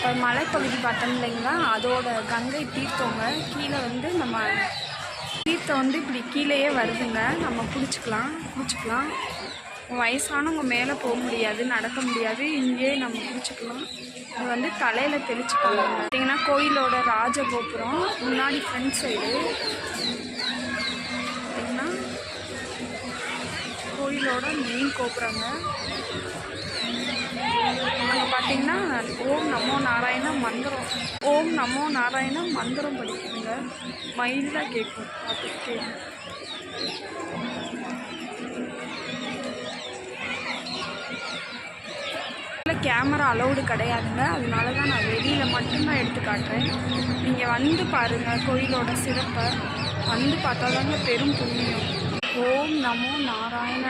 இப்போ மலைப்பகுதி பார்த்தோம் இல்லைங்களா, அதோட கங்கை தீர்த்தங்க. கீழே வந்து நம்ம தீர்த்தம் வந்து இப்படி கீழேயே வருதுங்க. நம்ம குளிச்சுக்கலாம். வயசானவங்க மேலே போக முடியாது, நடக்க முடியாது, இங்கேயே நம்ம குளிச்சுக்கலாம். இது வந்து தலையில் தெளிச்சுப்பாங்க. பார்த்தீங்கன்னா கோயிலோட ராஜகோபுரம் முன்னாடி ஃப்ரண்ட் சைடு பார்த்தீங்கன்னா கோயிலோட மெயின் கோபுரங்க. அங்கே பார்த்தீங்கன்னா ஓம் நமோ நாராயண மந்திரம் படிக்குதுங்க. மயிலாக கேட்கும், பார்த்துட்டு கேமரா அலௌடு கிடையாதுங்க. அதனால தான் நான் வெளியில் மட்டும்தான் எடுத்து காட்டுறேன். நீங்கள் வந்து பாருங்கள் கோயிலோட சிறப்பை. வந்து பார்த்தா தாங்க பெரும் புண்ணியம். ஓம் நமோ நாராயண